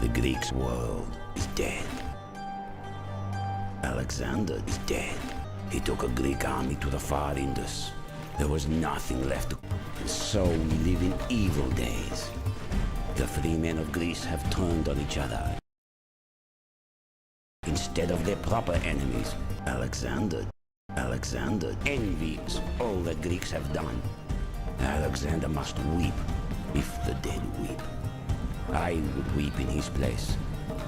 The Greeks' world is dead. Alexander is dead. He took a Greek army to the far Indus. There was nothing left to... So we live in evil days. The free men of Greece have turned on each other. Instead of their proper enemies, Alexander envies all that Greeks have done. Alexander must weep if the dead weep. I would weep in his place,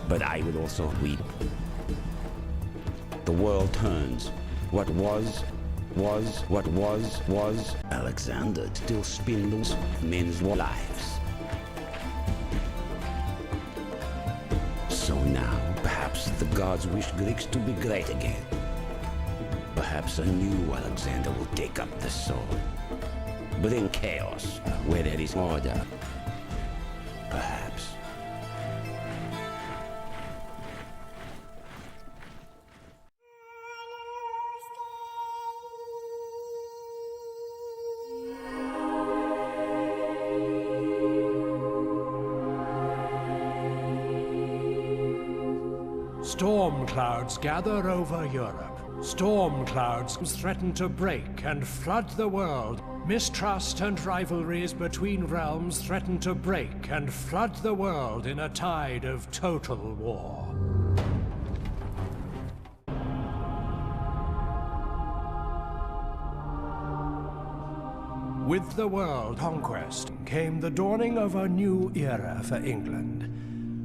but I would also weep. The world turns. What was. Alexander still spindles men's lives. So now, perhaps the gods wish Greeks to be great again. Perhaps a new Alexander will take up the sword. Bring chaos where there is order. Perhaps. Storm clouds gather over Europe. Storm clouds threaten to break and flood the world. Mistrust and rivalries between realms threaten to break and flood the world in a tide of total war. With the world conquest came the dawning of a new era for England.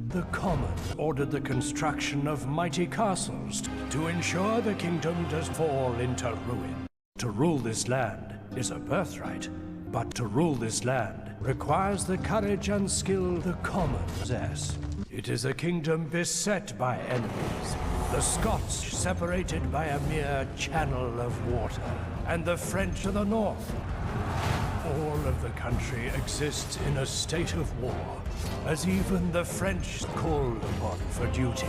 The Commons ordered the construction of mighty castles to ensure the kingdom does fall into ruin. To rule this land is a birthright, but to rule this land requires the courage and skill the Commons possess. It is a kingdom beset by enemies, the Scots separated by a mere channel of water, and the French to the north. All of the country exists in a state of war, as even the French call upon for duty.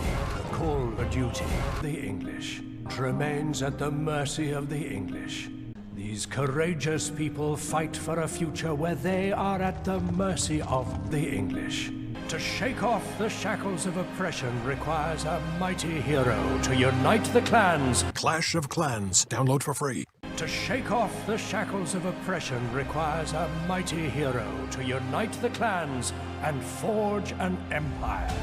The English remains at the mercy of the English. These courageous people fight for a future where they are at the mercy of the English. To shake off the shackles of oppression requires a mighty hero to unite the clans. Clash of Clans. Download for free. To shake off the shackles of oppression requires a mighty hero to unite the clans and forge an empire.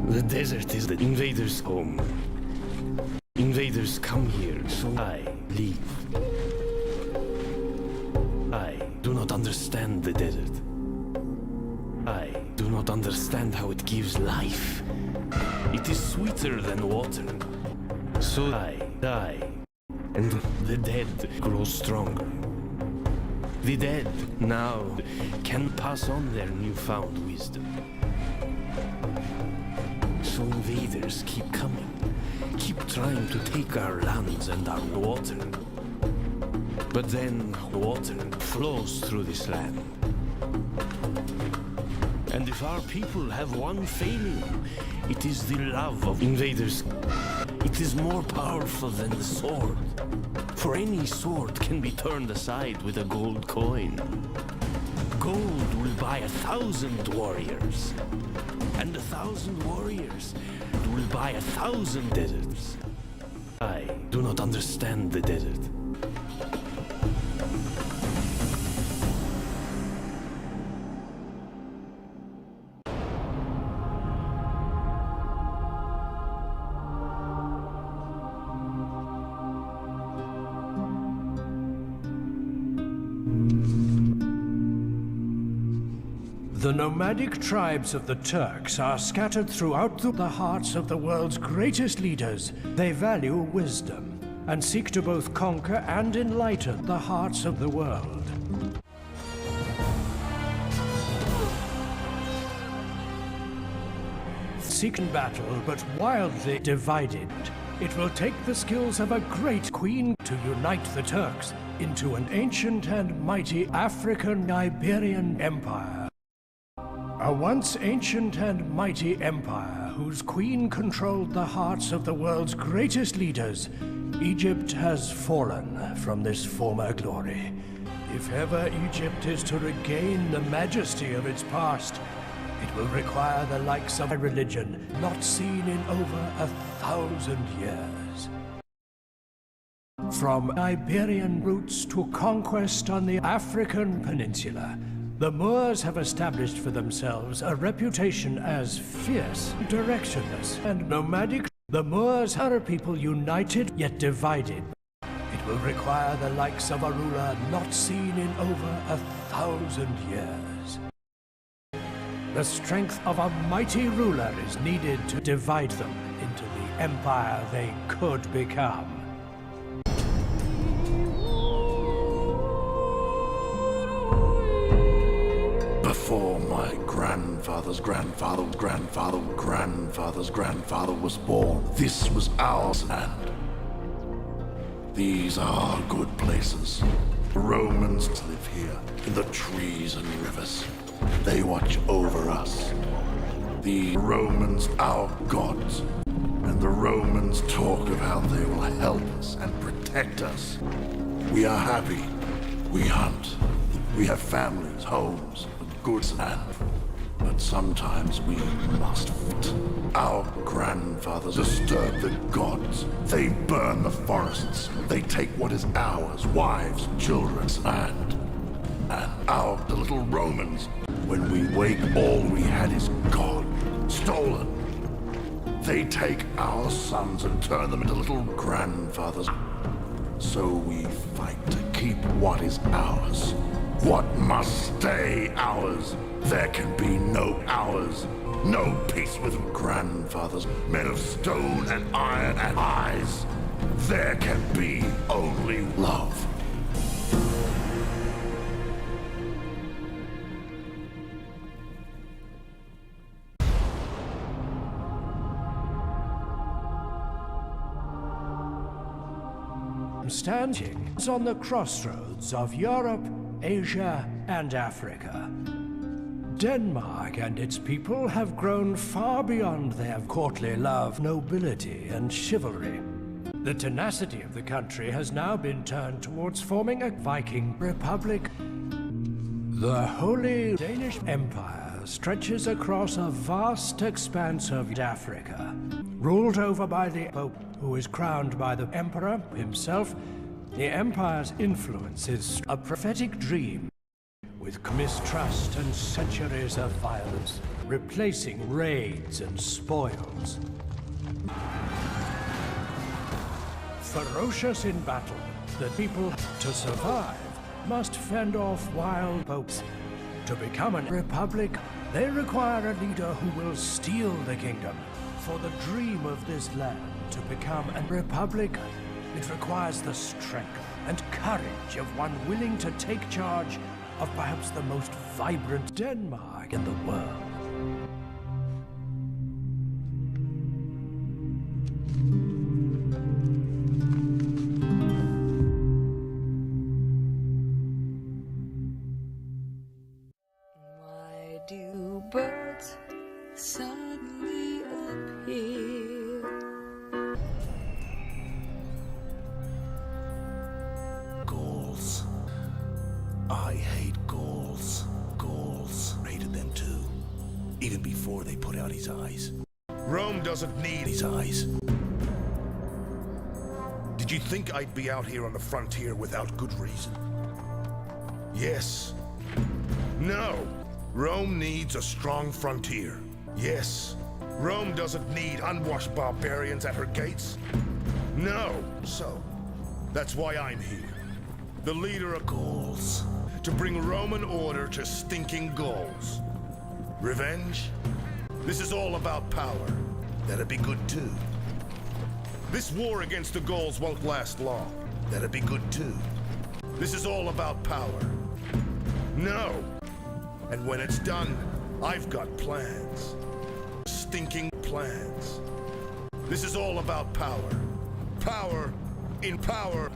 The desert is the invaders' home. Invaders come here, so I leave. I do not understand the desert. I do not understand how it gives life. It is sweeter than water. So I die, and the dead grow stronger. The dead now can pass on their newfound wisdom. So invaders keep coming, keep trying to take our lands and our water. But then water flows through this land. And if our people have one failing, it is the love of invaders. It is more powerful than the sword. For any sword can be turned aside with a gold coin. Gold will buy 1,000 warriors. And 1,000 warriors will buy 1,000 deserts. I do not understand the desert. The nomadic tribes of the Turks are scattered throughout the hearts of the world's greatest leaders. They value wisdom and seek to both conquer and enlighten the hearts of the world. seek in battle, but wildly divided. It will take the skills of a great queen to unite the Turks into an ancient and mighty African-Iberian empire. A once ancient and mighty empire whose queen controlled the hearts of the world's greatest leaders, Egypt has fallen from this former glory. If ever Egypt is to regain the majesty of its past, it will require the likes of a religion not seen in over 1,000 years. From Iberian roots to conquest on the African peninsula, the Moors have established for themselves a reputation as fierce, directionless, and nomadic. The Moors are a people united yet divided. It will require the likes of a ruler not seen in over 1,000 years. The strength of a mighty ruler is needed to divide them into the empire they could become. Before my grandfather's grandfather's grandfather was born, this was our land. These are good places. The Romans live here, in the trees and rivers. They watch over us. The Romans, our gods. And the Romans talk of how they will help us and protect us. We are happy. We hunt. We have families, homes, goods land. But sometimes we must fight. Our grandfathers disturb the gods. They burn the forests. They take what is ours, wives, children's land. And the little Romans, when we wake, all we had is gone, stolen. They take our sons and turn them into little grandfathers. So we fight to keep what is ours. What must stay ours? There can be no ours. No peace with grandfathers, men of stone and iron and eyes. There can be only love. Standing on the crossroads of Europe, Asia, and Africa. Denmark and its people have grown far beyond their courtly love, nobility, and chivalry. The tenacity of the country has now been turned towards forming a Viking republic. The Holy Danish Empire stretches across a vast expanse of Africa, ruled over by the Pope, who is crowned by the Emperor himself. The Empire's influence is a prophetic dream, with mistrust and centuries of violence, replacing raids and spoils. Ferocious in battle, the people, to survive, must fend off wild popes. To become a republic, they require a leader who will steal the kingdom. For the dream of this land to become a republic, it requires the strength and courage of one willing to take charge of perhaps the most vibrant Denmark in the world. Why do birds suddenly appear? Gauls. I hate Gauls. Gauls hated them too. Even before they put out his eyes. Rome doesn't need His eyes. Did you think I'd be out here on the frontier without good reason? Yes. No. Rome needs a strong frontier. Yes. Rome doesn't need unwashed barbarians at her gates. No. So, that's why I'm here. The leader of Gauls. to bring Roman order to stinking Gauls. Revenge? This is all about power. That'd be good too. This war against the Gauls won't last long. That'd be good too. This is all about power. No. And when it's done, I've got plans. stinking plans. This is all about power. Power in power.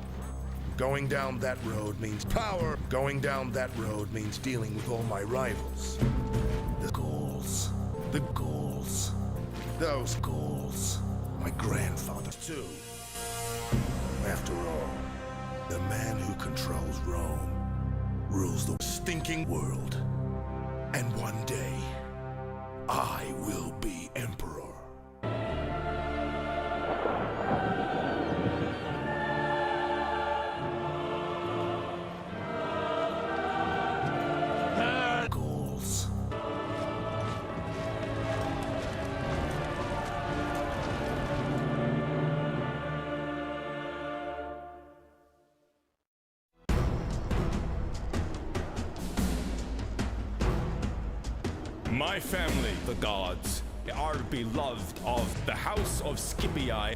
Going down that road means power. Going down that road means dealing with all my rivals. The Gauls. The Gauls. Those Gauls. My grandfather, too. After all, the man who controls Rome rules the stinking world. And one day, I will be emperor. Gauls. My family, the gods, are beloved of the house of Scipii.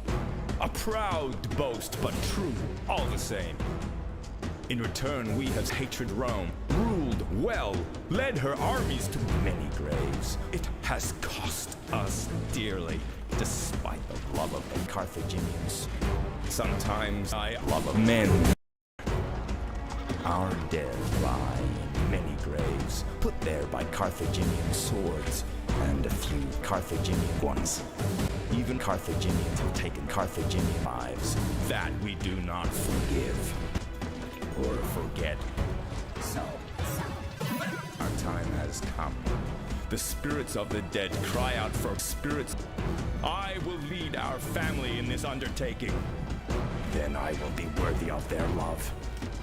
A proud boast, but true, all the same. In return, we have hated Rome, ruled well, led her armies to many graves. It has cost us dearly, despite the love of the Carthaginians. Sometimes I love of men. Our dead lie in many graves, put there by Carthaginian swords, and a few Carthaginian ones. Even Carthaginians have taken Carthaginian lives. That we do not forgive or forget. So, our time has come. The spirits of the dead cry out for spirits. I will lead our family in this undertaking. Then I will be worthy of their love.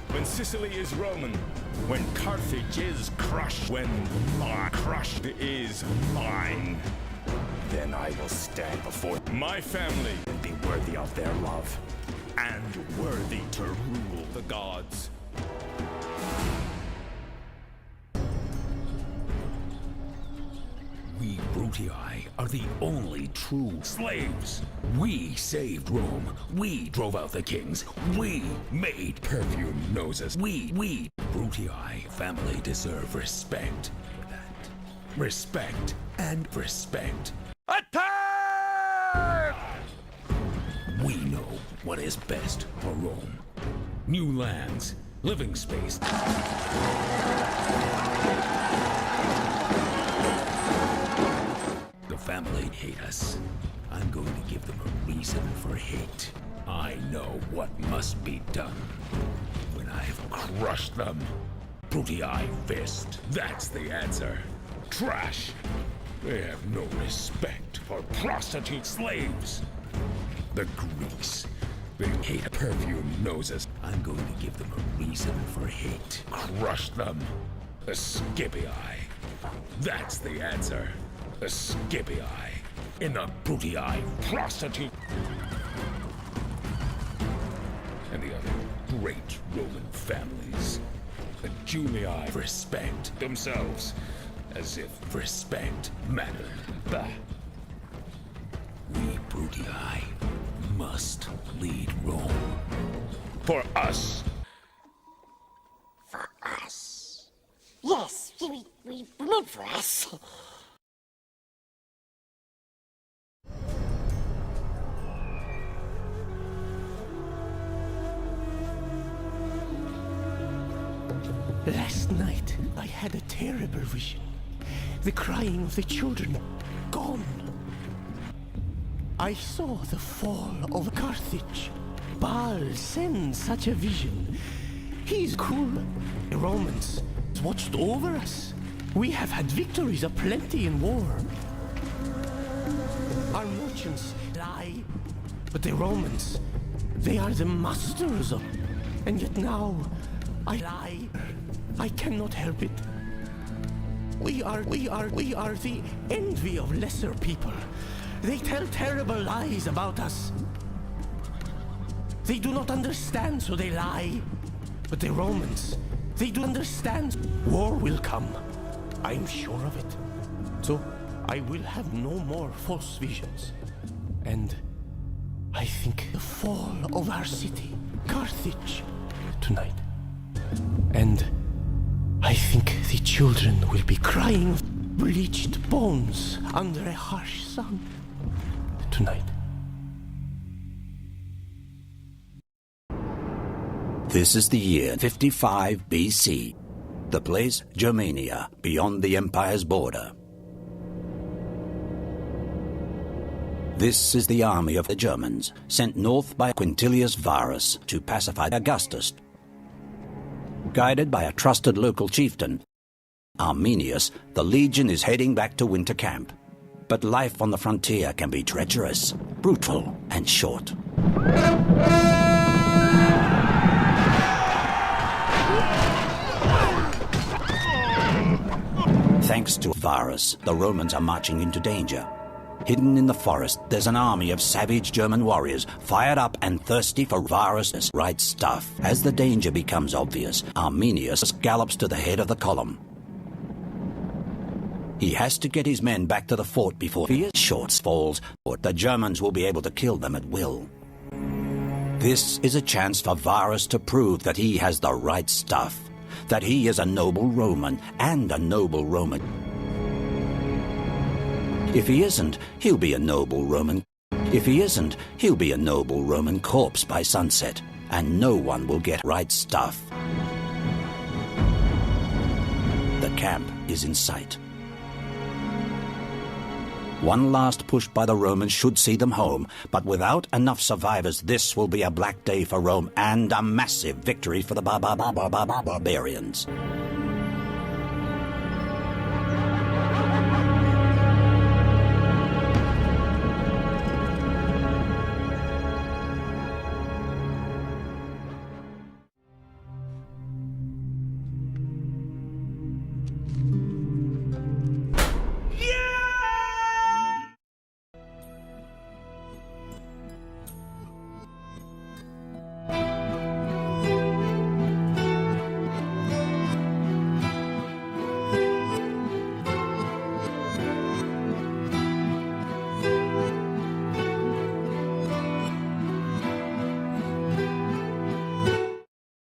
When Sicily is Roman, when Carthage is crushed, when crushed is mine, then I will stand before my family and be worthy of their love, and worthy to rule the gods. We Brutii are the only true slaves. We saved Rome. We drove out the kings. We made perfume noses. We Brutii family deserve respect for that. Respect and respect. Attack! We know what is best for Rome. New lands, living space. The family hate us. I'm going to give them a reason for hate. I know what must be done. When I've crushed them, Brutii fist. That's the answer. Trash. They have no respect for prostitute slaves. The Greeks. They hate perfume noses. I'm going to give them a reason for hate. Crush them. The Scipii. That's the answer. The Scipii in the Brutii prostitute and the other great Roman families. The Julii respect themselves as if respect mattered. Bah. We Brutii must lead Rome. For us. For us. Yes, we meant for us. Last night, I had a terrible vision. The crying of the children, gone. I saw the fall of Carthage. Baal sends such a vision. He's cool. The Romans watched over us. We have had victories aplenty in war. Our merchants lie, but the Romans, they are the masters of... And yet now, I lie. I cannot help it. We are the envy of lesser people. They tell terrible lies about us. They do not understand, so they lie. But the Romans, they do understand. War will come. I'm sure of it. So, I will have no more false visions. And I think the fall of our city, Carthage, tonight. And I think the children will be crying bleached bones under a harsh sun tonight. This is the year 55 BC. The place, Germania, beyond the Empire's border. This is the army of the Germans, sent north by Quintilius Varus to pacify Augustus. Guided by a trusted local chieftain, Arminius, the legion is heading back to winter camp. But life on the frontier can be treacherous, brutal, and short. Thanks to Varus, the Romans are marching into danger. Hidden in the forest, there's an army of savage German warriors, fired up and thirsty for Varus' right stuff. As the danger becomes obvious, Arminius gallops to the head of the column. He has to get his men back to the fort before his shorts falls, or the Germans will be able to kill them at will. This is a chance for Varus to prove that he has the right stuff, that he is a noble Roman and a noble Roman. If he isn't, he'll be a noble Roman. If he isn't, he'll be a noble Roman corpse by sunset, and no one will get right stuff. The camp is in sight. One last push by the Romans should see them home, but without enough survivors, this will be a black day for Rome and a massive victory for the barbarians.